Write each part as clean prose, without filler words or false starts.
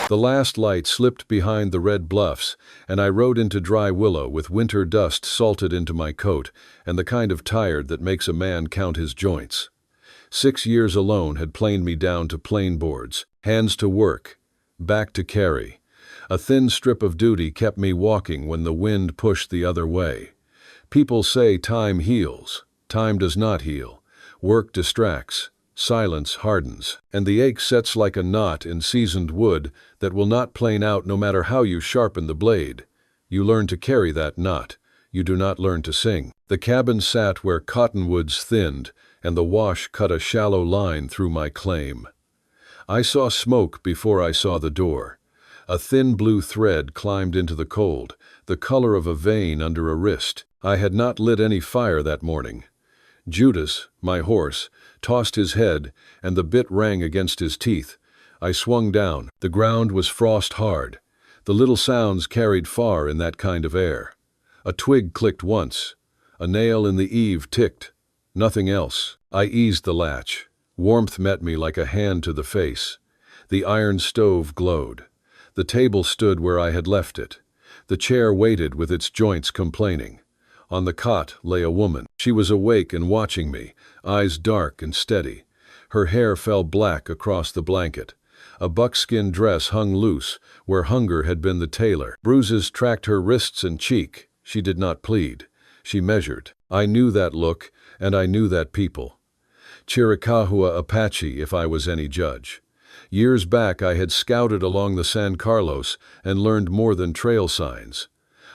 The last light slipped behind the red bluffs, and I rode into Dry Willow with winter dust salted into my coat and the kind of tired that makes a man count his joints. 6 years alone had planed me down to plain boards, hands to work, back to carry. A thin strip of duty kept me walking when the wind pushed the other way. People say time heals. Time does not heal. Work distracts. Silence hardens, and the ache sets like a knot in seasoned wood that will not plane out no matter how you sharpen the blade. You learn to carry that knot. You do not learn to sing. The cabin sat where cottonwoods thinned, and the wash cut a shallow line through my claim. I saw smoke before I saw the door. A thin blue thread climbed into the cold, the color of a vein under a wrist. I had not lit any fire that morning. Judas, my horse, tossed his head, and the bit rang against his teeth. I swung down. The ground was frost hard. The little sounds carried far in that kind of air. A twig clicked once. A nail in the eave ticked. Nothing else. I eased the latch. Warmth met me like a hand to the face. The iron stove glowed. The table stood where I had left it. The chair waited with its joints complaining. On the cot lay a woman. She was awake and watching me, eyes dark and steady. Her hair fell black across the blanket. A buckskin dress hung loose, where hunger had been the tailor. Bruises tracked her wrists and cheek. She did not plead. She measured. I knew that look, and I knew that people. Chiricahua Apache, if I was any judge. Years back I had scouted along the San Carlos and learned more than trail signs.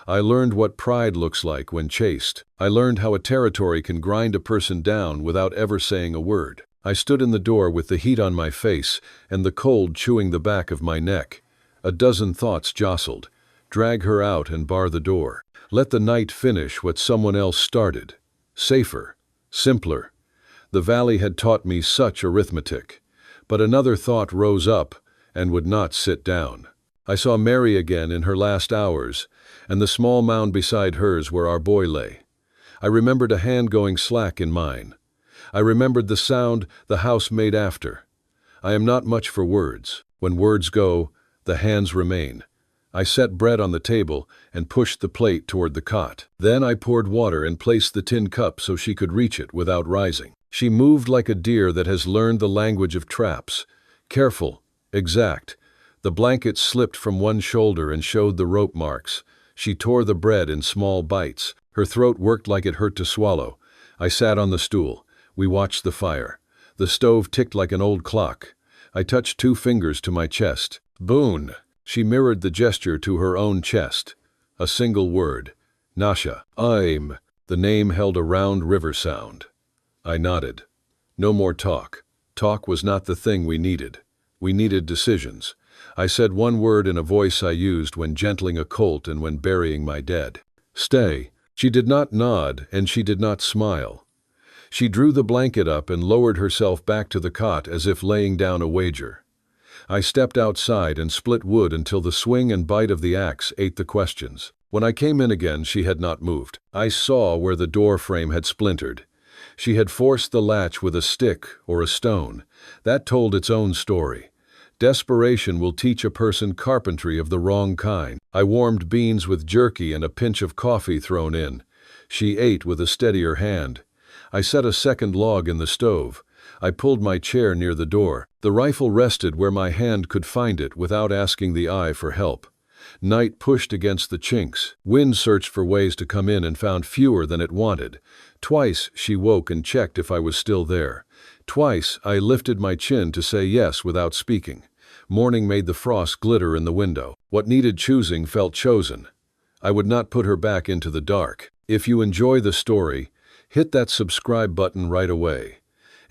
I learned what pride looks like when chased. I learned how a territory can grind a person down without ever saying a word. I stood in the door with the heat on my face and the cold chewing the back of my neck. A dozen thoughts jostled. Drag her out and bar the door. Let the night finish what someone else started. Safer. Simpler. The valley had taught me such arithmetic. But another thought rose up and would not sit down. I saw Mary again in her last hours, and the small mound beside hers where our boy lay. I remembered a hand going slack in mine. I remembered the sound the house made after. I am not much for words. When words go, the hands remain. I set bread on the table and pushed the plate toward the cot. Then I poured water and placed the tin cup so she could reach it without rising. She moved like a deer that has learned the language of traps. Careful, exact. The blanket slipped from one shoulder and showed the rope marks. She tore the bread in small bites. Her throat worked like it hurt to swallow. I sat on the stool. We watched the fire. The stove ticked like an old clock. I touched 2 fingers to my chest. Boone. She mirrored the gesture to her own chest. A single word. Nascha. I'm. The name held a round river sound. I nodded. No more talk. Talk was not the thing we needed. We needed decisions. I said one word in a voice I used when gentling a colt and when burying my dead. Stay. She did not nod, and she did not smile. She drew the blanket up and lowered herself back to the cot as if laying down a wager. I stepped outside and split wood until the swing and bite of the axe ate the questions. When I came in again, she had not moved. I saw where the door frame had splintered. She had forced the latch with a stick or a stone. That told its own story. Desperation will teach a person carpentry of the wrong kind. I warmed beans with jerky and a pinch of coffee thrown in. She ate with a steadier hand. I set a second log in the stove. I pulled my chair near the door. The rifle rested where my hand could find it without asking the eye for help. Night pushed against the chinks. Wind searched for ways to come in and found fewer than it wanted. Twice she woke and checked if I was still there. Twice I lifted my chin to say yes without speaking. Morning made the frost glitter in the window. What needed choosing felt chosen. I would not put her back into the dark. If you enjoy the story, hit that subscribe button right away.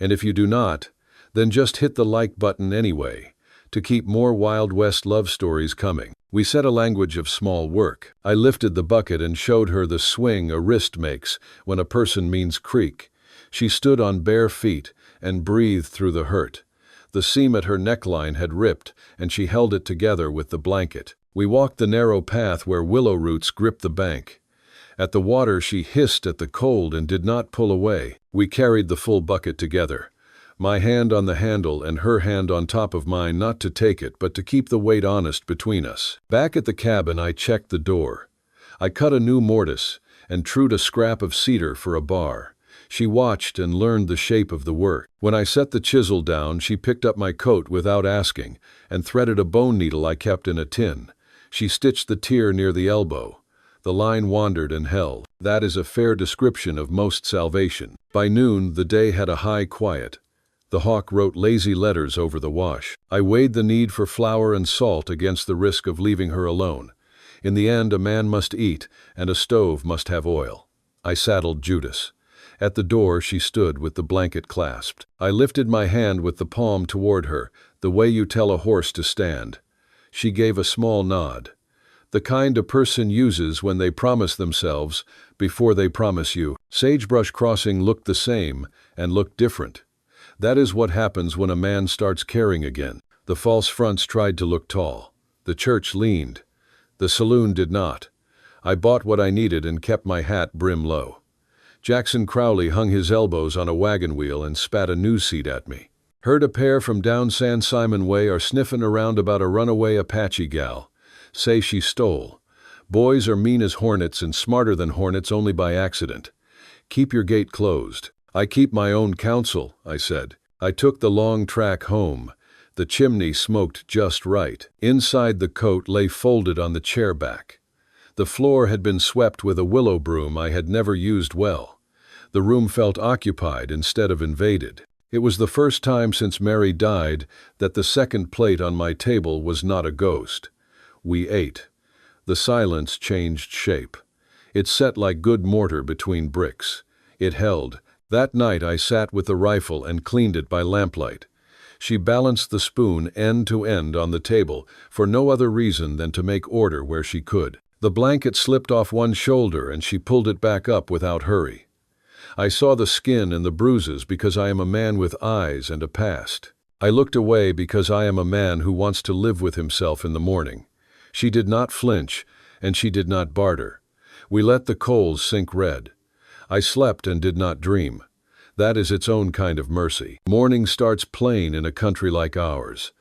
And if you do not, then just hit the like button anyway, to keep more Wild West love stories coming. We set a language of small work. I lifted the bucket and showed her the swing a wrist makes when a person means creek. She stood on bare feet and breathed through the hurt. The seam at her neckline had ripped, and she held it together with the blanket. We walked the narrow path where willow roots gripped the bank. At the water she hissed at the cold and did not pull away. We carried the full bucket together. my hand on the handle and her hand on top of mine, not to take it but to keep the weight honest between us. Back at the cabin I checked the door. I cut a new mortise and trued a scrap of cedar for a bar. She watched and learned the shape of the work. When I set the chisel down, she picked up my coat without asking and threaded a bone needle I kept in a tin. She stitched the tear near the elbow. The line wandered and held. That is a fair description of most salvation. By noon, the day had a high quiet. The hawk wrote lazy letters over the wash. I weighed the need for flour and salt against the risk of leaving her alone. In the end, a man must eat, and a stove must have oil. I saddled Judas. At the door she stood with the blanket clasped. I lifted my hand with the palm toward her, the way you tell a horse to stand. She gave a small nod. The kind a person uses when they promise themselves before they promise you. Sagebrush Crossing looked the same and looked different. That is what happens when a man starts caring again. The false fronts tried to look tall. The church leaned. The saloon did not. I bought what I needed and kept my hat brim low. Jackson Crowley hung his elbows on a wagon wheel and spat a news seed at me. Heard a pair from down San Simon way are sniffing around about a runaway Apache gal. Say she stole. Boys are mean as hornets and smarter than hornets only by accident. Keep your gate closed. I keep my own counsel, I said. I took the long track home. The chimney smoked just right. Inside the coat lay folded on the chair back. The floor had been swept with a willow broom I had never used well. The room felt occupied instead of invaded. It was the first time since Mary died that the second plate on my table was not a ghost. We ate. The silence changed shape. It set like good mortar between bricks. It held. That night I sat with the rifle and cleaned it by lamplight. She balanced the spoon end to end on the table for no other reason than to make order where she could. The blanket slipped off one shoulder and she pulled it back up without hurry. I saw the skin and the bruises because I am a man with eyes and a past. I looked away because I am a man who wants to live with himself in the morning. She did not flinch, and she did not barter. We let the coals sink red. I slept and did not dream. That is its own kind of mercy. Morning starts plain in a country like ours.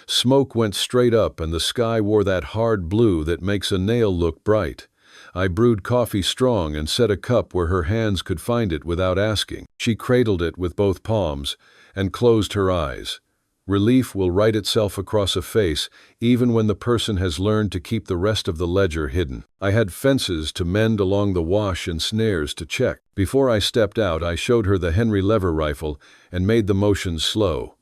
Smoke went straight up and the sky wore that hard blue that makes a nail look bright. I brewed coffee strong and set a cup where her hands could find it without asking. She cradled it with both palms and closed her eyes. Relief will write itself across a face even when the person has learned to keep the rest of the ledger hidden. I had fences to mend along the wash and snares to check. Before I stepped out, I showed her the Henry lever rifle and made the motions slow.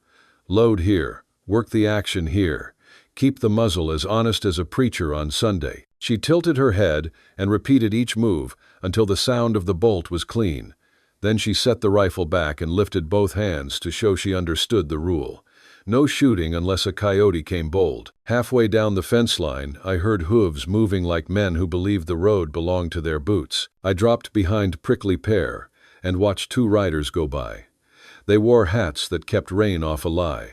Load here. Work the action here. Keep the muzzle as honest as a preacher on Sunday. She tilted her head and repeated each move until the sound of the bolt was clean. Then she set the rifle back and lifted both hands to show she understood the rule. No shooting unless a coyote came bold. Halfway down the fence line, I heard hooves moving like men who believed the road belonged to their boots. I dropped behind Prickly Pear and watched two riders go by. They wore hats that kept rain off a lie.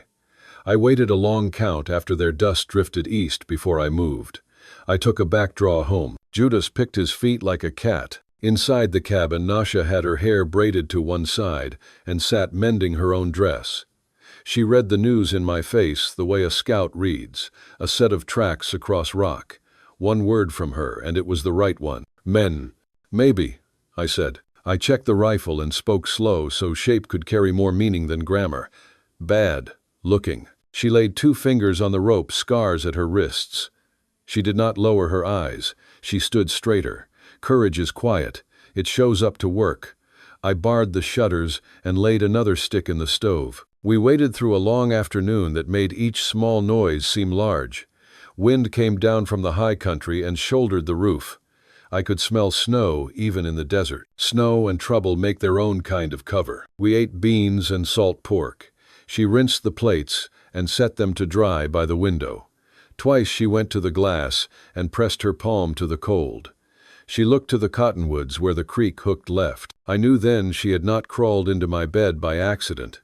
I waited a long count after their dust drifted east before I moved. I took a back draw home. Judas picked his feet like a cat. Inside the cabin, Nascha had her hair braided to one side and sat mending her own dress. She read the news in my face the way a scout reads, a set of tracks across rock. One word from her, and it was the right one. Men. Maybe, I said. I checked the rifle and spoke slow so shape could carry more meaning than grammar. Bad. Looking. She laid 2 fingers on the rope, scars at her wrists. She did not lower her eyes. She stood straighter. Courage is quiet. It shows up to work. I barred the shutters and laid another stick in the stove. We waited through a long afternoon that made each small noise seem large. Wind came down from the high country and shouldered the roof. I could smell snow even in the desert. Snow and trouble make their own kind of cover. We ate beans and salt pork. She rinsed the plates and set them to dry by the window. Twice she went to the glass and pressed her palm to the cold. She looked to the cottonwoods where the creek hooked left. I knew then she had not crawled into my bed by accident.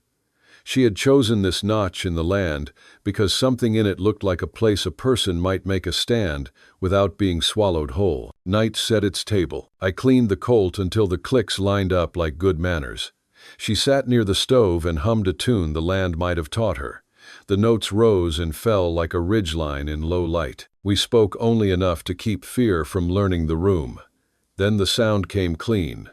She had chosen this notch in the land because something in it looked like a place a person might make a stand without being swallowed whole. Night set its table. I cleaned the colt until the clicks lined up like good manners. She sat near the stove and hummed a tune the land might have taught her. The notes rose and fell like a ridgeline in low light. We spoke only enough to keep fear from learning the room. Then the sound came clean.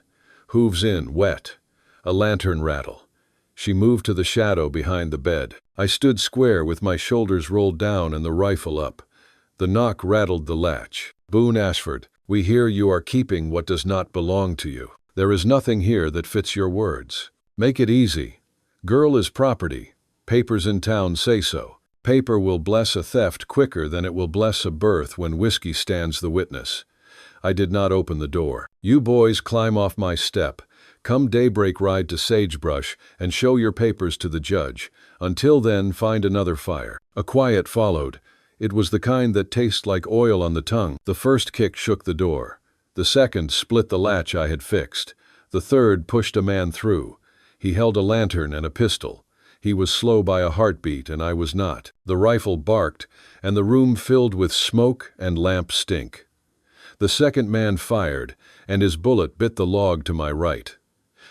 Hooves in, wet. A lantern rattle. She moved to the shadow behind the bed. I stood square with my shoulders rolled down and the rifle up. The knock rattled the latch. Boone Ashford, we hear you are keeping what does not belong to you. There is nothing here that fits your words. Make it easy. Girl is property. Papers in town say so. Paper will bless a theft quicker than it will bless a birth when whiskey stands the witness. I did not open the door. You boys climb off my step. Come daybreak ride to Sagebrush and show your papers to the judge. Until then, find another fire. A quiet followed. It was the kind that tastes like oil on the tongue. The first kick shook the door. The second split the latch I had fixed. The third pushed a man through. He held a lantern and a pistol. He was slow by a heartbeat, and I was not. The rifle barked, and the room filled with smoke and lamp stink. The second man fired, and his bullet bit the log to my right.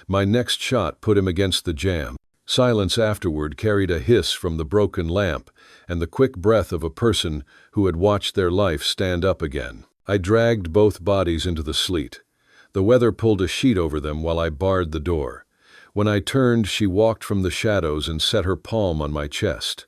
My next shot put him against the jamb. Silence afterward carried a hiss from the broken lamp and the quick breath of a person who had watched their life stand up again. I dragged both bodies into the sleet. The weather pulled a sheet over them while I barred the door. When I turned, she walked from the shadows and set her palm on my chest.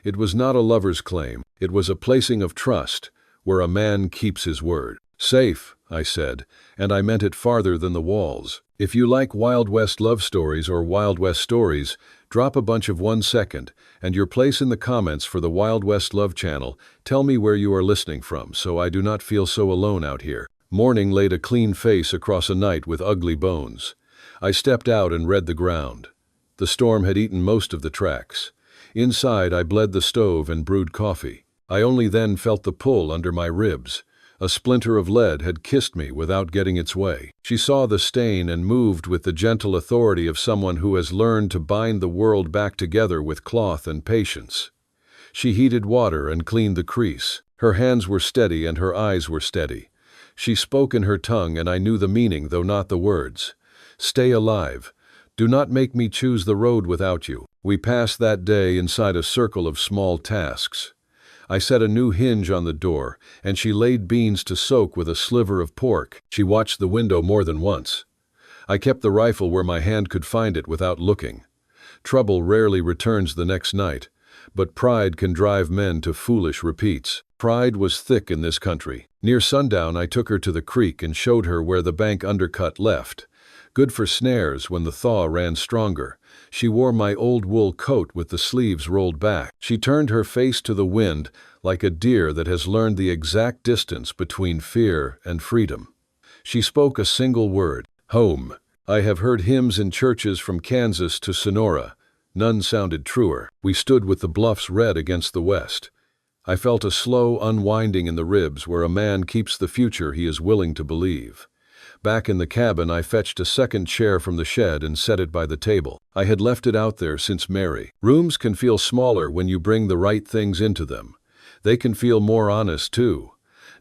It was not a lover's claim. It was a placing of trust, where a man keeps his word. Safe, I said, and I meant it farther than the walls. If you like Wild West love stories or Wild West stories, drop a bunch of 1 second, and your place in the comments for the Wild West Love channel. Tell me where you are listening from, so I do not feel so alone out here. Morning laid a clean face across a night with ugly bones. I stepped out and read the ground. The storm had eaten most of the tracks. Inside, I bled the stove and brewed coffee. I only then felt the pull under my ribs. A splinter of lead had kissed me without getting its way. She saw the stain and moved with the gentle authority of someone who has learned to bind the world back together with cloth and patience. She heated water and cleaned the crease. Her hands were steady and her eyes were steady. She spoke in her tongue and I knew the meaning, though not the words. Stay alive. Do not make me choose the road without you. We passed that day inside a circle of small tasks. I set a new hinge on the door, and she laid beans to soak with a sliver of pork. She watched the window more than once. I kept the rifle where my hand could find it without looking. Trouble rarely returns the next night, but pride can drive men to foolish repeats. Pride was thick in this country. Near sundown, I took her to the creek and showed her where the bank undercut left. Good for snares when the thaw ran stronger. She wore my old wool coat with the sleeves rolled back. She turned her face to the wind like a deer that has learned the exact distance between fear and freedom. She spoke a single word, home. I have heard hymns in churches from Kansas to Sonora. None sounded truer. We stood with the bluffs red against the west. I felt a slow unwinding in the ribs where a man keeps the future he is willing to believe. Back in the cabin, I fetched a second chair from the shed and set it by the table. I had left it out there since Mary. Rooms can feel smaller when you bring the right things into them. They can feel more honest, too.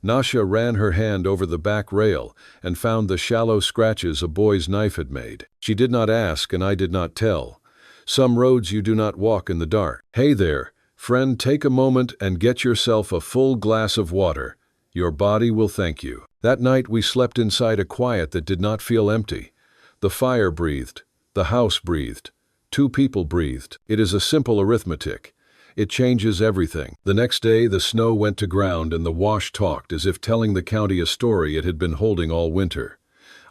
Nascha ran her hand over the back rail and found the shallow scratches a boy's knife had made. She did not ask and I did not tell. Some roads you do not walk in the dark. Hey there, friend, take a moment and get yourself a full glass of water. Your body will thank you. That night we slept inside a quiet that did not feel empty. The fire breathed. The house breathed. 2 people breathed. It is a simple arithmetic. It changes everything. The next day the snow went to ground and the wash talked as if telling the county a story it had been holding all winter.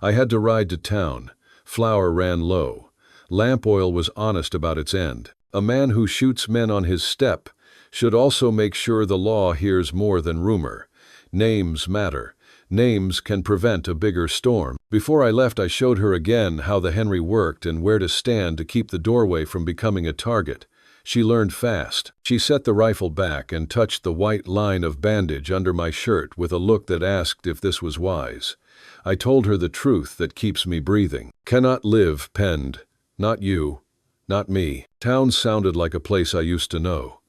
I had to ride to town. Flour ran low. Lamp oil was honest about its end. A man who shoots men on his step should also make sure the law hears more than rumor. Names matter. Names can prevent a bigger storm. Before I left, I showed her again how the Henry worked and where to stand to keep the doorway from becoming a target. She learned fast. She set the rifle back and touched the white line of bandage under my shirt with a look that asked if this was wise. I told her the truth that keeps me breathing. Cannot live penned. Not you. Not me. Town sounded like a place I used to know.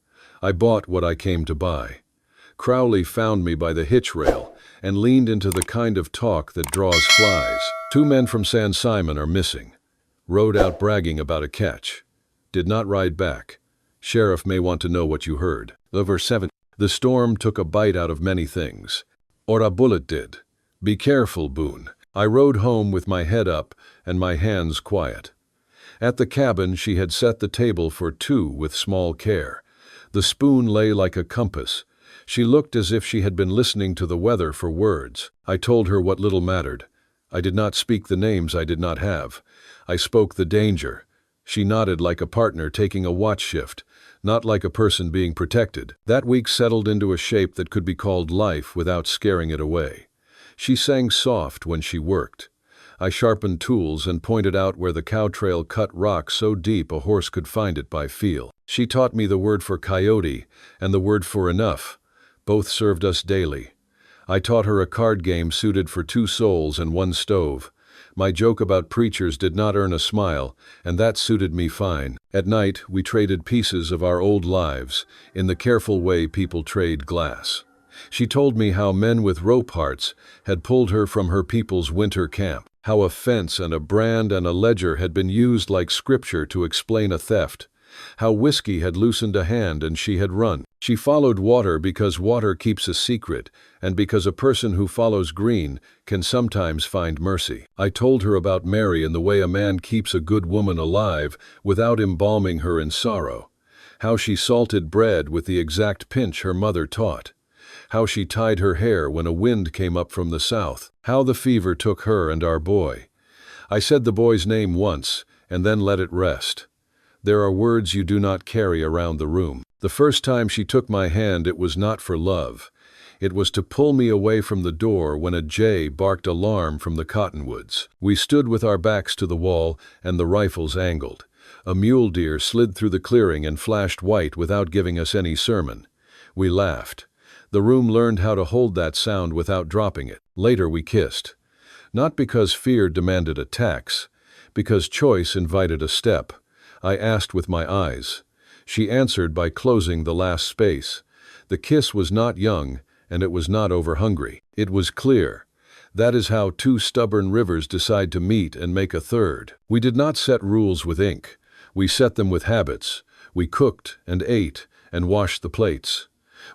I bought what I came to buy. Crowley found me by the hitch rail and leaned into the kind of talk that draws flies. 2 men from San Simon are missing. Rode out bragging about a catch. Did not ride back. Sheriff may want to know what you heard. Over 7. The storm took a bite out of many things. Or a bullet did. Be careful, Boone. I rode home with my head up and my hands quiet. At the cabin she had set the table for 2 with small care. The spoon lay like a compass. She looked as if she had been listening to the weather for words. I told her what little mattered. I did not speak the names I did not have. I spoke the danger. She nodded like a partner taking a watch shift, not like a person being protected. That week settled into a shape that could be called life without scaring it away. She sang soft when she worked. I sharpened tools and pointed out where the cow trail cut rock so deep a horse could find it by feel. She taught me the word for coyote and the word for enough. Both served us daily. I taught her a card game suited for 2 souls and 1 stove. My joke about preachers did not earn a smile, and that suited me fine. At night, we traded pieces of our old lives, in the careful way people trade glass. She told me how men with rope hearts had pulled her from her people's winter camp, how a fence and a brand and a ledger had been used like scripture to explain a theft, how whiskey had loosened a hand and she had run. She followed water because water keeps a secret, and because a person who follows green can sometimes find mercy. I told her about Mary and the way a man keeps a good woman alive without embalming her in sorrow, how she salted bread with the exact pinch her mother taught, how she tied her hair when a wind came up from the south, how the fever took her and our boy. I said the boy's name once, and then let it rest. There are words you do not carry around the room. The first time she took my hand, it was not for love. It was to pull me away from the door when a jay barked alarm from the cottonwoods. We stood with our backs to the wall and the rifles angled. A mule deer slid through the clearing and flashed white without giving us any sermon. We laughed. The room learned how to hold that sound without dropping it. Later we kissed. Not because fear demanded a tax, because choice invited a step. I asked with my eyes. She answered by closing the last space. The kiss was not young, and it was not over-hungry. It was clear. That is how 2 stubborn rivers decide to meet and make a third. We did not set rules with ink. We set them with habits. We cooked and ate and washed the plates.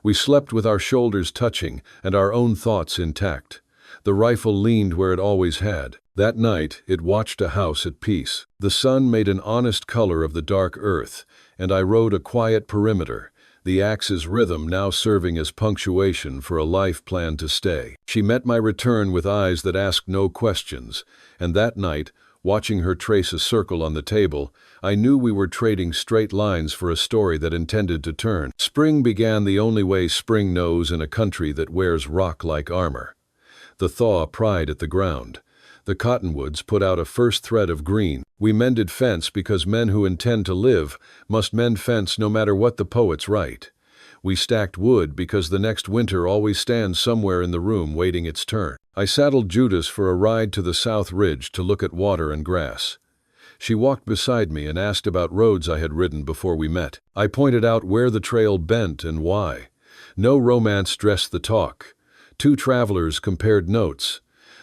We slept with our shoulders touching and our own thoughts intact. The rifle leaned where it always had. That night, it watched a house at peace. The sun made an honest color of the dark earth, and I rode a quiet perimeter, the axe's rhythm now serving as punctuation for a life planned to stay. She met my return with eyes that asked no questions, and that night, watching her trace a circle on the table, I knew we were trading straight lines for a story that intended to turn. Spring began the only way spring knows in a country that wears rock-like armor. The thaw pried at the ground. The cottonwoods put out a first thread of green. We mended fence because men who intend to live must mend fence no matter what the poets write. We stacked wood because the next winter always stands somewhere in the room waiting its turn. I saddled Judas for a ride to the South Ridge to look at water and grass. She walked beside me and asked about roads I had ridden before we met. I pointed out where the trail bent and why. No romance dressed the talk. 2 travelers compared notes.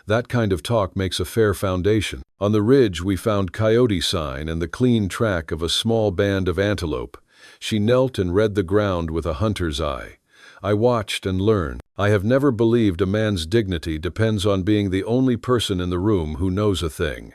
That kind of talk makes a fair foundation. On the ridge we found coyote sign and the clean track of a small band of antelope. She knelt and read the ground with a hunter's eye. I watched and learned. I have never believed a man's dignity depends on being the only person in the room who knows a thing.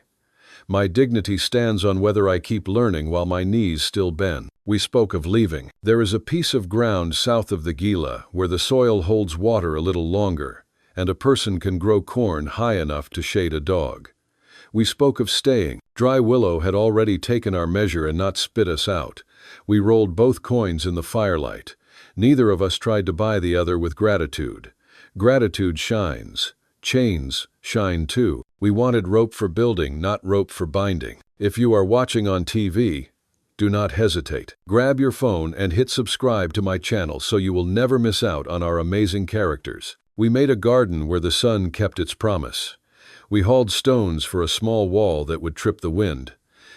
My dignity stands on whether I keep learning while my knees still bend. We spoke of leaving. There is a piece of ground south of the Gila where the soil holds water a little longer, and a person can grow corn high enough to shade a dog. We spoke of staying. Dry Willow had already taken our measure and not spit us out. We rolled both coins in the firelight. Neither of us tried to buy the other with gratitude. Gratitude shines. Chains shine too. We wanted rope for building, not rope for binding. If you are watching on TV, do not hesitate. Grab your phone and hit subscribe to my channel so you will never miss out on our amazing characters. We made a garden where the sun kept its promise. We hauled stones for a small wall that would trip the wind.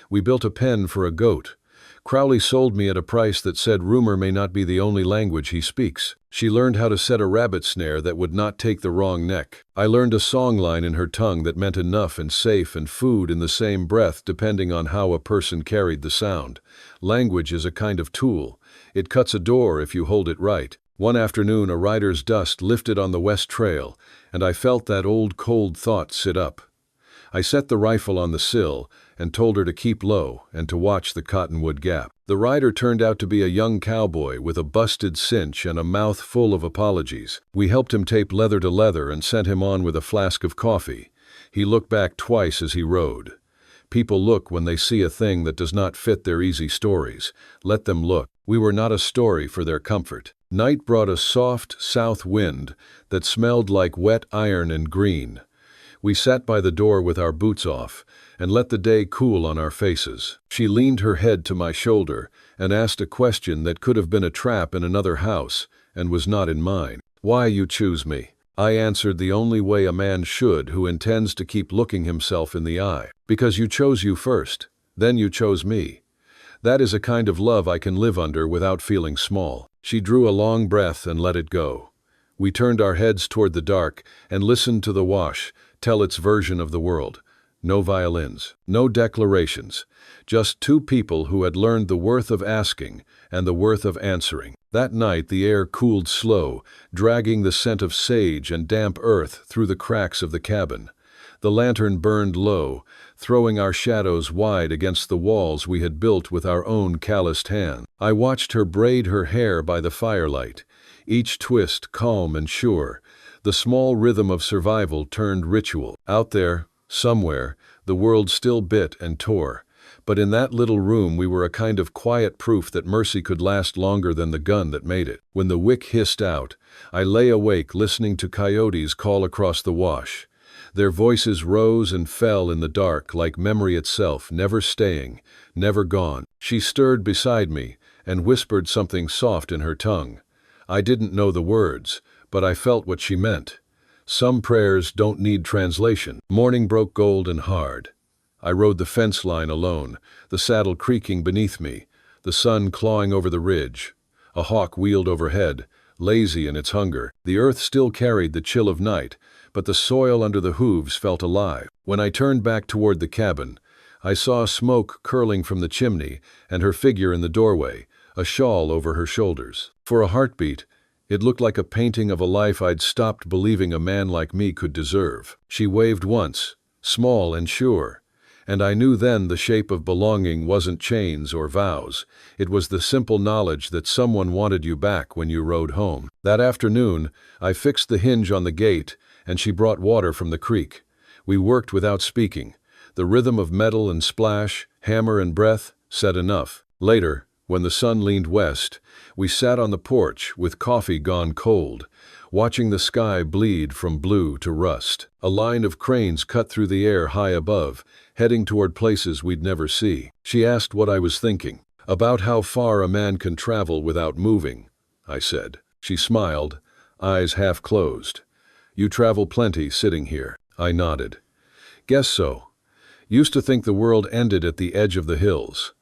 We built a pen for a goat. Crowley sold me at a price that said rumor may not be the only language he speaks. She learned how to set a rabbit snare that would not take the wrong neck. I learned a song line in her tongue that meant enough and safe and food in the same breath depending on how a person carried the sound. Language is a kind of tool. It cuts a door if you hold it right. One afternoon a rider's dust lifted on the west trail, and I felt that old cold thought sit up. I set the rifle on the sill and told her to keep low and to watch the cottonwood gap. The rider turned out to be a young cowboy with a busted cinch and a mouth full of apologies. We helped him tape leather to leather and sent him on with a flask of coffee. He looked back twice as he rode. People look when they see a thing that does not fit their easy stories. Let them look. We were not a story for their comfort. Night brought a soft south wind that smelled like wet iron and green. We sat by the door with our boots off and let the day cool on our faces. She leaned her head to my shoulder and asked a question that could have been a trap in another house and was not in mine. Why you choose me? I answered the only way a man should who intends to keep looking himself in the eye. Because you chose you first, then you chose me. That is a kind of love I can live under without feeling small. She drew a long breath and let it go. We turned our heads toward the dark and listened to the wash tell its version of the world. No violins, no declarations, just two people who had learned the worth of asking and the worth of answering. That night the air cooled slow, dragging the scent of sage and damp earth through the cracks of the cabin. The lantern burned low, throwing our shadows wide against the walls we had built with our own calloused hand. I watched her braid her hair by the firelight, each twist calm and sure. The small rhythm of survival turned ritual. Out there, somewhere, the world still bit and tore. But in that little room we were a kind of quiet proof that mercy could last longer than the gun that made it. When the wick hissed out, I lay awake listening to coyotes call across the wash. Their voices rose and fell in the dark like memory itself, never staying, never gone. She stirred beside me and whispered something soft in her tongue. I didn't know the words, but I felt what she meant. Some prayers don't need translation. Morning broke gold and hard. I rode the fence line alone, the saddle creaking beneath me, the sun clawing over the ridge. A hawk wheeled overhead, lazy in its hunger. The earth still carried the chill of night, but the soil under the hooves felt alive. When I turned back toward the cabin, I saw smoke curling from the chimney and her figure in the doorway, a shawl over her shoulders. For a heartbeat, it looked like a painting of a life I'd stopped believing a man like me could deserve. She waved once, small and sure, and I knew then the shape of belonging wasn't chains or vows. It was the simple knowledge that someone wanted you back when you rode home. That afternoon, I fixed the hinge on the gate, and she brought water from the creek. We worked without speaking. The rhythm of metal and splash, hammer and breath, said enough. Later, when the sun leaned west, we sat on the porch with coffee gone cold, watching the sky bleed from blue to rust. A line of cranes cut through the air high above, heading toward places we'd never see. She asked what I was thinking. About how far a man can travel without moving, I said. She smiled, eyes half closed. You travel plenty sitting here. I nodded. Guess so. Used to think the world ended at the edge of the hills.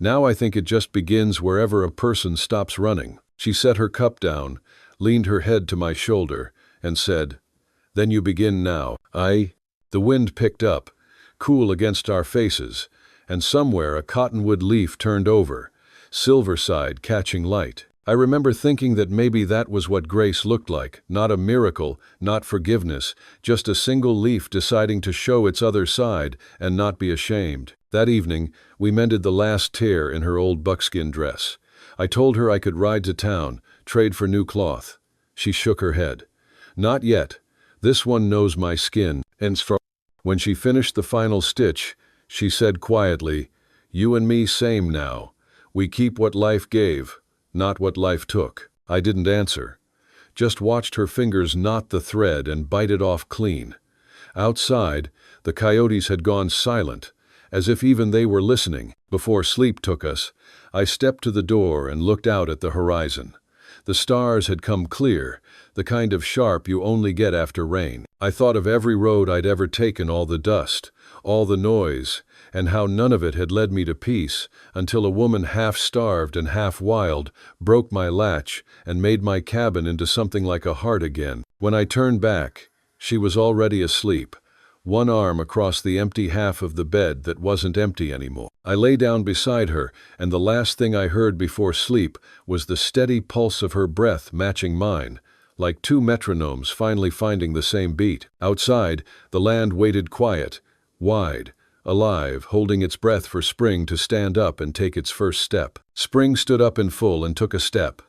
Now I think it just begins wherever a person stops running. She set her cup down, leaned her head to my shoulder, and said, Then you begin now. The wind picked up, cool against our faces, and somewhere a cottonwood leaf turned over, silver side catching light. I remember thinking that maybe that was what grace looked like, not a miracle, not forgiveness, just a single leaf deciding to show its other side and not be ashamed. That evening, we mended the last tear in her old buckskin dress. I told her I could ride to town, trade for new cloth. She shook her head. Not yet. This one knows my skin. And when she finished the final stitch, she said quietly, You and me same now. We keep what life gave, not what life took. I didn't answer. Just watched her fingers knot the thread and bite it off clean. Outside, the coyotes had gone silent, as if even they were listening. Before sleep took us, I stepped to the door and looked out at the horizon. The stars had come clear, the kind of sharp you only get after rain. I thought of every road I'd ever taken, all the dust, all the noise, and how none of it had led me to peace, until a woman half-starved and half-wild broke my latch and made my cabin into something like a heart again. When I turned back, she was already asleep, one arm across the empty half of the bed that wasn't empty anymore. I lay down beside her, and the last thing I heard before sleep was the steady pulse of her breath matching mine, like two metronomes finally finding the same beat. Outside, the land waited quiet, wide, alive, holding its breath for spring to stand up and take its first step. Spring stood up in full and took a step.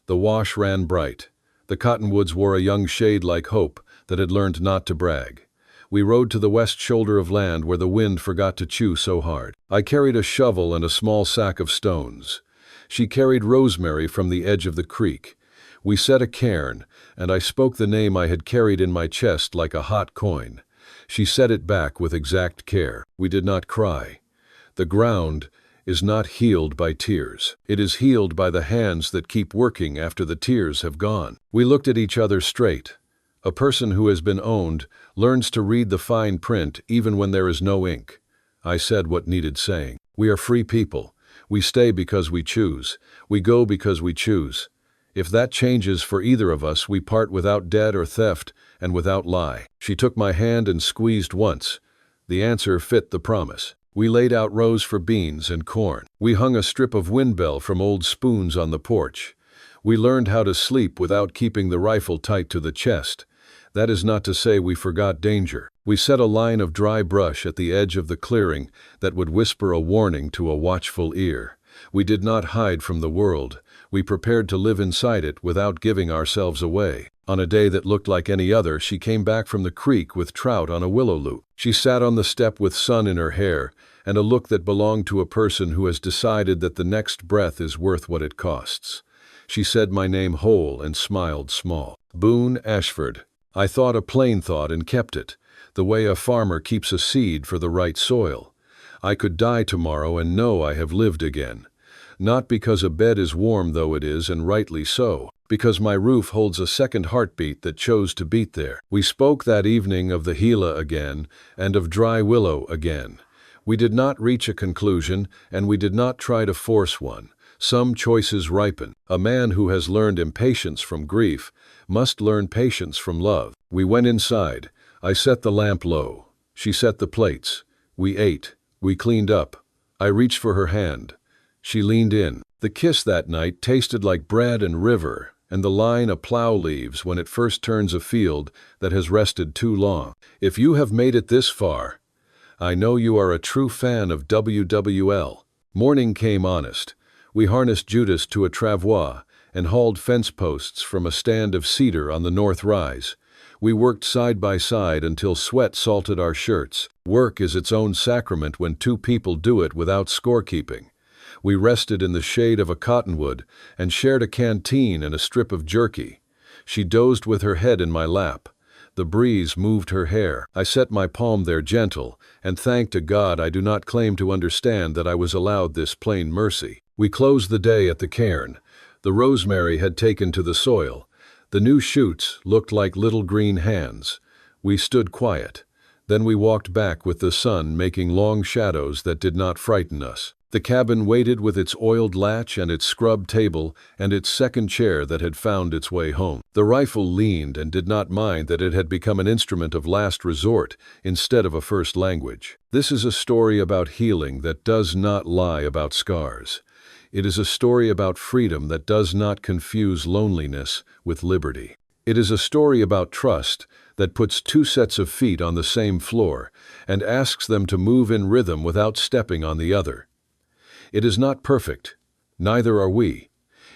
The wash ran bright. The cottonwoods wore a young shade like hope that had learned not to brag. We rode to the west shoulder of land where the wind forgot to chew so hard. I carried a shovel and a small sack of stones. She carried rosemary from the edge of the creek. We set a cairn, and I spoke the name I had carried in my chest like a hot coin. She set it back with exact care. We did not cry. The ground is not healed by tears. It is healed by the hands that keep working after the tears have gone. We looked at each other straight. A person who has been owned learns to read the fine print even when there is no ink. I said what needed saying. We are free people. We stay because we choose. We go because we choose. If that changes for either of us, we part without debt or theft and without lie. She took my hand and squeezed once. The answer fit the promise. We laid out rows for beans and corn. We hung a strip of windbell from old spoons on the porch. We learned how to sleep without keeping the rifle tight to the chest. That is not to say we forgot danger. We set a line of dry brush at the edge of the clearing that would whisper a warning to a watchful ear. We did not hide from the world. We prepared to live inside it without giving ourselves away. On a day that looked like any other, she came back from the creek with trout on a willow loop. She sat on the step with sun in her hair and a look that belonged to a person who has decided that the next breath is worth what it costs. She said my name whole and smiled small. Boone Ashford. I thought a plain thought and kept it, the way a farmer keeps a seed for the right soil. I could die tomorrow and know I have lived again. Not because a bed is warm, though it is, and rightly so, because my roof holds a second heartbeat that chose to beat there. We spoke that evening of the Gila again, and of Dry Willow again. We did not reach a conclusion, and we did not try to force one. Some choices ripen. A man who has learned impatience from grief must learn patience from love. We went inside. I set the lamp low. She set the plates. We ate. We cleaned up. I reached for her hand. She leaned in. The kiss that night tasted like bread and river, and the line a plow leaves when it first turns a field that has rested too long. If you have made it this far, I know you are a true fan of WWL. Morning came honest. We harnessed Judas to a travois and hauled fence posts from a stand of cedar on the north rise. We worked side by side until sweat salted our shirts. Work is its own sacrament when two people do it without scorekeeping. We rested in the shade of a cottonwood and shared a canteen and a strip of jerky. She dozed with her head in my lap. The breeze moved her hair. I set my palm there gentle and thanked to God I do not claim to understand that I was allowed this plain mercy. We closed the day at the cairn. The rosemary had taken to the soil. The new shoots looked like little green hands. We stood quiet. Then we walked back with the sun making long shadows that did not frighten us. The cabin waited with its oiled latch and its scrubbed table and its second chair that had found its way home. The rifle leaned and did not mind that it had become an instrument of last resort instead of a first language. This is a story about healing that does not lie about scars. It is a story about freedom that does not confuse loneliness with liberty. It is a story about trust that puts two sets of feet on the same floor and asks them to move in rhythm without stepping on the other. It is not perfect, neither are we.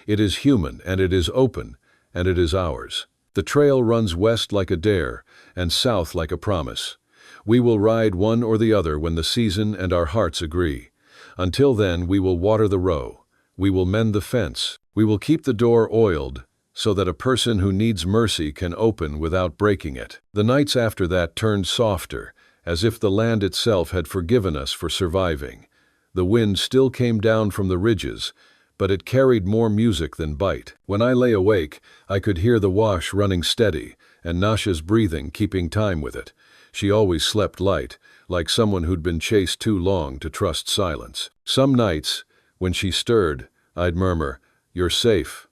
It is human, and it is open, and it is ours. The trail runs west like a dare, and south like a promise. We will ride one or the other when the season and our hearts agree. Until then, we will water the row. We will mend the fence. We will keep the door oiled, so that a person who needs mercy can open without breaking it. The nights after that turned softer, as if the land itself had forgiven us for surviving. The wind still came down from the ridges, but it carried more music than bite. When I lay awake, I could hear the wash running steady, and Nascha's breathing keeping time with it. She always slept light, like someone who'd been chased too long to trust silence. Some nights, when she stirred, I'd murmur, "You're safe."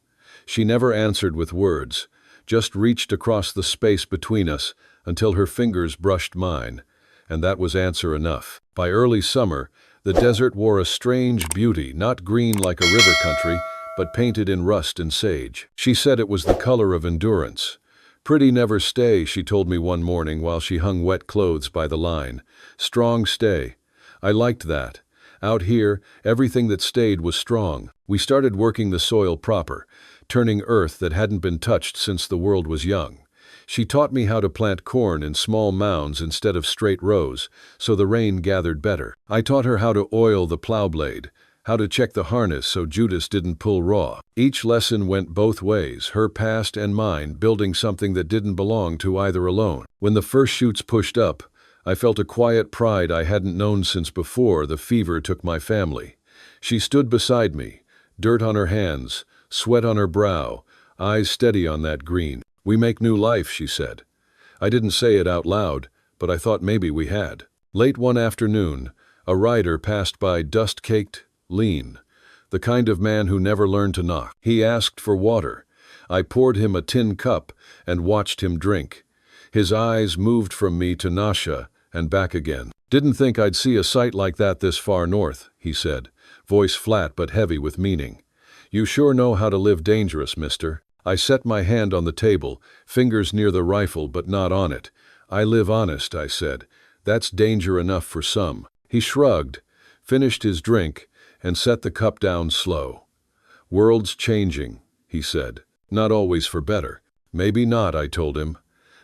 She never answered with words, just reached across the space between us until her fingers brushed mine, and that was answer enough. By early summer, the desert wore a strange beauty, not green like a river country, but painted in rust and sage. She said it was the color of endurance. "Pretty never stay," she told me one morning while she hung wet clothes by the line. "Strong stay." I liked that. Out here, everything that stayed was strong. We started working the soil proper, turning earth that hadn't been touched since the world was young. She taught me how to plant corn in small mounds instead of straight rows, so the rain gathered better. I taught her how to oil the plow blade, how to check the harness so Judas didn't pull raw. Each lesson went both ways, her past and mine, building something that didn't belong to either alone. When the first shoots pushed up, I felt a quiet pride I hadn't known since before the fever took my family. She stood beside me, dirt on her hands, sweat on her brow, eyes steady on that green. "We make new life," she said. I didn't say it out loud, but I thought maybe we had. Late one afternoon, a rider passed by, dust-caked, lean, the kind of man who never learned to knock. He asked for water. I poured him a tin cup and watched him drink. His eyes moved from me to Nascha and back again. "Didn't think I'd see a sight like that this far north," he said, voice flat but heavy with meaning. "You sure know how to live dangerous, mister." I set my hand on the table, fingers near the rifle but not on it. "I live honest," I said. "That's danger enough for some." He shrugged, finished his drink, and set the cup down slow. "World's changing," he said. "Not always for better." "Maybe not," I told him.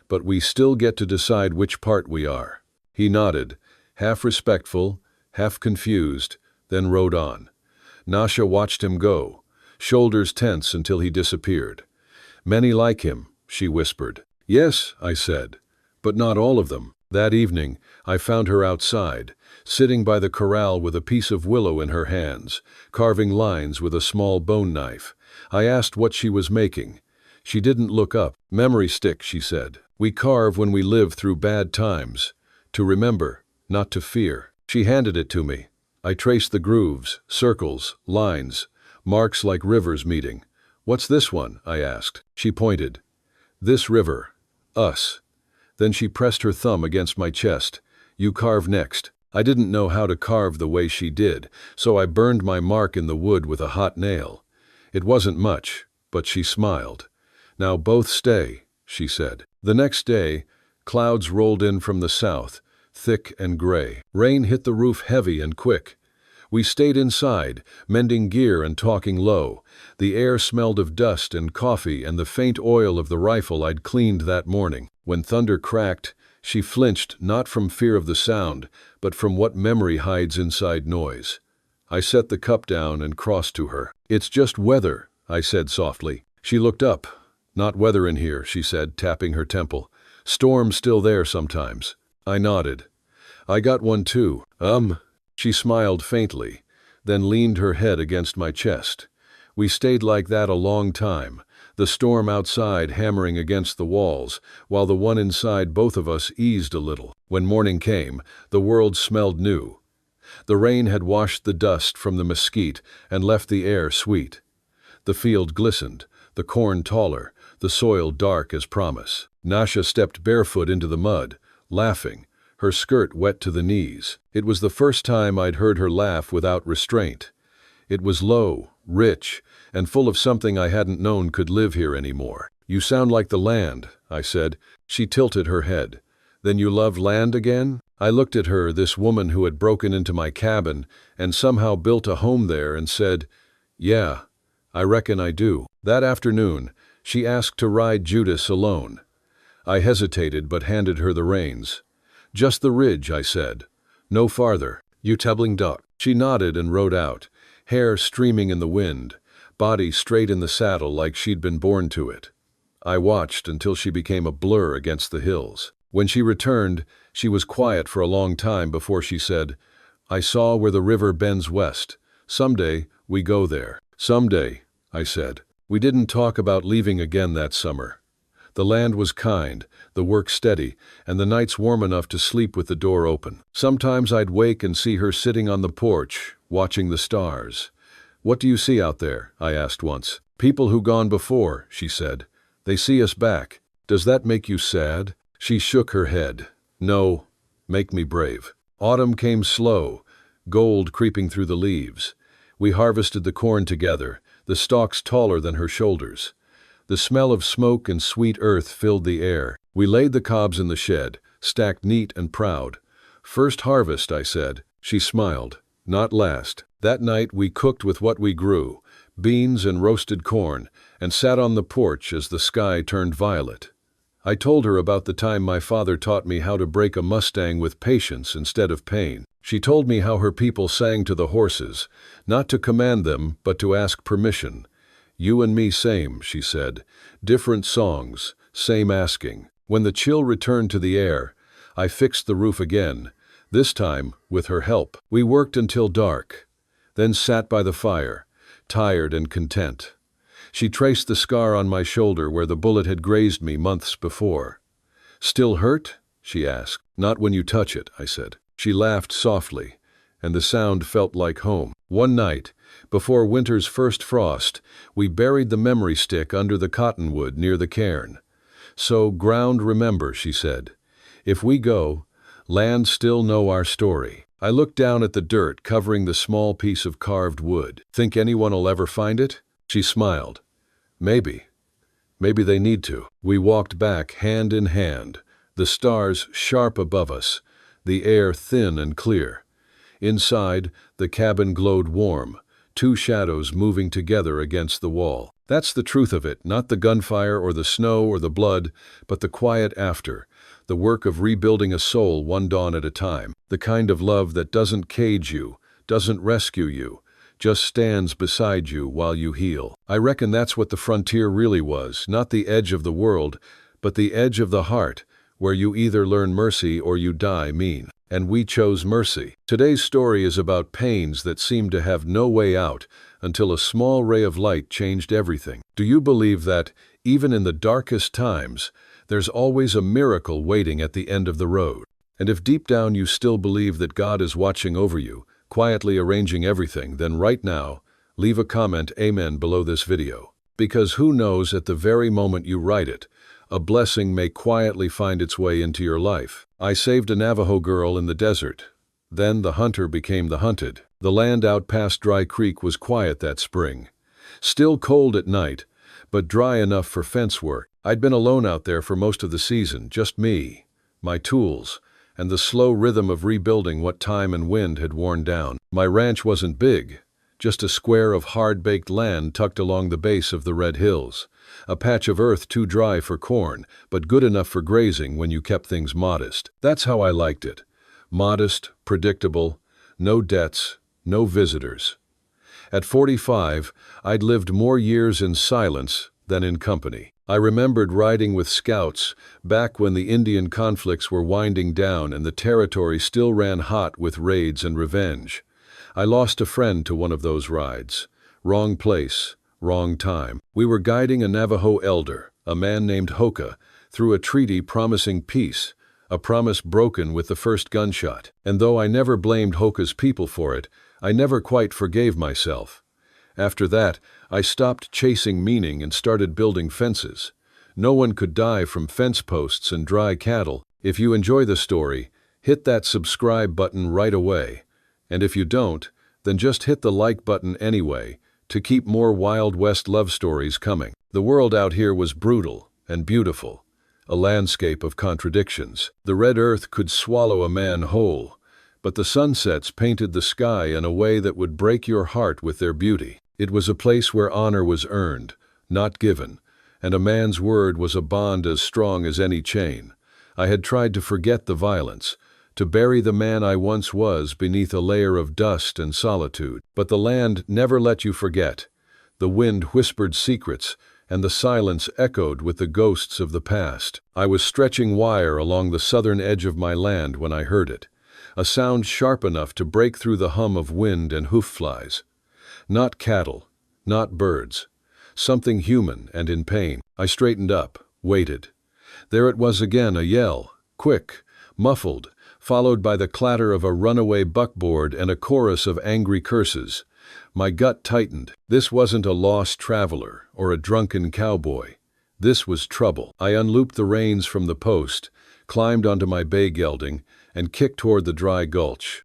"But we still get to decide which part we are." He nodded, half respectful, half confused, then rode on. Nascha watched him go, shoulders tense until he disappeared. "Many like him," she whispered. "Yes," I said, "but not all of them." That evening, I found her outside, sitting by the corral with a piece of willow in her hands, carving lines with a small bone knife. I asked what she was making. She didn't look up. "Memory stick," she said. "We carve when we live through bad times. To remember, not to fear." She handed it to me. I traced the grooves, circles, lines, marks like rivers meeting. "What's this one?" I asked. She pointed. "This river. Us." Then she pressed her thumb against my chest. "You carve next." I didn't know how to carve the way she did, so I burned my mark in the wood with a hot nail. It wasn't much, but she smiled. "Now both stay," she said. The next day, clouds rolled in from the south, thick and gray. Rain hit the roof heavy and quick. We stayed inside, mending gear and talking low. The air smelled of dust and coffee and the faint oil of the rifle I'd cleaned that morning. When thunder cracked, she flinched not from fear of the sound, but from what memory hides inside noise. I set the cup down and crossed to her. "It's just weather," I said softly. She looked up. "Not weather in here," she said, tapping her temple. "Storm's still there sometimes." I nodded. "I got one too." She smiled faintly, then leaned her head against my chest. We stayed like that a long time, the storm outside hammering against the walls, while the one inside both of us eased a little. When morning came, the world smelled new. The rain had washed the dust from the mesquite and left the air sweet. The field glistened, the corn taller, the soil dark as promise. Nascha stepped barefoot into the mud, laughing, her skirt wet to the knees. It was the first time I'd heard her laugh without restraint. It was low, rich, and full of something I hadn't known could live here anymore. "You sound like the land," I said. She tilted her head. "Then you love land again?" I looked at her, this woman who had broken into my cabin and somehow built a home there, and said, "Yeah, I reckon I do." That afternoon, she asked to ride Judas alone. I hesitated but handed her the reins. "Just the ridge," I said. "No farther." "You tubbling duck." She nodded and rode out, hair streaming in the wind, body straight in the saddle like she'd been born to it. I watched until she became a blur against the hills. When she returned, she was quiet for a long time before she said, "I saw where the river bends west. Someday we go there." Someday, I said. We didn't talk about leaving again that summer. The land was kind, the work steady, and the nights warm enough to sleep with the door open. Sometimes I'd wake and see her sitting on the porch, watching the stars. "What do you see out there?" I asked once. "People who gone before," she said. "They see us back. Does that make you sad?" She shook her head. "No, make me brave." Autumn came slow, gold creeping through the leaves. We harvested the corn together, the stalks taller than her shoulders. The smell of smoke and sweet earth filled the air. We laid the cobs in the shed, stacked neat and proud. "First harvest," I said. She smiled. "Not last." That night we cooked with what we grew, beans and roasted corn, and sat on the porch as the sky turned violet. I told her about the time my father taught me how to break a Mustang with patience instead of pain. She told me how her people sang to the horses, not to command them, but to ask permission. "You and me same," she said. "Different songs, same asking." When the chill returned to the air, I fixed the roof again, this time with her help. We worked until dark, then sat by the fire, tired and content. She traced the scar on my shoulder where the bullet had grazed me months before. "Still hurt?" she asked. "Not when you touch it," I said. She laughed softly, and the sound felt like home. One night, before winter's first frost, we buried the memory stick under the cottonwood near the cairn. "So ground remember," she said. "If we go, land still know our story." I looked down at the dirt covering the small piece of carved wood. "Think anyone'll ever find it?" She smiled. "Maybe. Maybe they need to." We walked back hand in hand, the stars sharp above us, the air thin and clear. Inside, the cabin glowed warm, two shadows moving together against the wall. That's the truth of it, not the gunfire or the snow or the blood, but the quiet after, the work of rebuilding a soul one dawn at a time, the kind of love that doesn't cage you, doesn't rescue you, just stands beside you while you heal. I reckon that's what the frontier really was, not the edge of the world, but the edge of the heart, where you either learn mercy or you die mean. And we chose mercy. Today's story is about pains that seemed to have no way out until a small ray of light changed everything. Do you believe that, even in the darkest times, there's always a miracle waiting at the end of the road? And if deep down you still believe that God is watching over you, quietly arranging everything, then right now, leave a comment "Amen" below this video. Because who knows, at the very moment you write it, a blessing may quietly find its way into your life. I saved a Navajo girl in the desert. Then the hunter became the hunted. The land out past Dry Creek was quiet that spring. Still cold at night, but dry enough for fence work. I'd been alone out there for most of the season, just me, my tools, and the slow rhythm of rebuilding what time and wind had worn down. My ranch wasn't big, just a square of hard-baked land tucked along the base of the Red Hills. A patch of earth too dry for corn, but good enough for grazing when you kept things modest. That's how I liked it. Modest, predictable, no debts, no visitors. At 45, I'd lived more years in silence than in company. I remembered riding with scouts back when the Indian conflicts were winding down and the territory still ran hot with raids and revenge. I lost a friend to one of those rides. Wrong place, wrong time. We were guiding a Navajo elder, a man named Hoka, through a treaty promising peace, a promise broken with the first gunshot. And though I never blamed Hoka's people for it, I never quite forgave myself. After that, I stopped chasing meaning and started building fences. No one could die from fence posts and dry cattle. If you enjoy the story, hit that subscribe button right away. And if you don't, then just hit the like button anyway, to keep more Wild West love stories coming. The world out here was brutal and beautiful, a landscape of contradictions. The red earth could swallow a man whole, but the sunsets painted the sky in a way that would break your heart with their beauty. It was a place where honor was earned, not given, and a man's word was a bond as strong as any chain. I had tried to forget the violence, to bury the man I once was beneath a layer of dust and solitude. But the land never let you forget. The wind whispered secrets, and the silence echoed with the ghosts of the past. I was stretching wire along the southern edge of my land when I heard it, a sound sharp enough to break through the hum of wind and hoof flies. Not cattle, not birds. Something human and in pain. I straightened up, waited. There it was again, a yell, quick, muffled, followed by the clatter of a runaway buckboard and a chorus of angry curses. My gut tightened. This wasn't a lost traveler or a drunken cowboy. This was trouble. I unlooped the reins from the post, climbed onto my bay gelding, and kicked toward the dry gulch.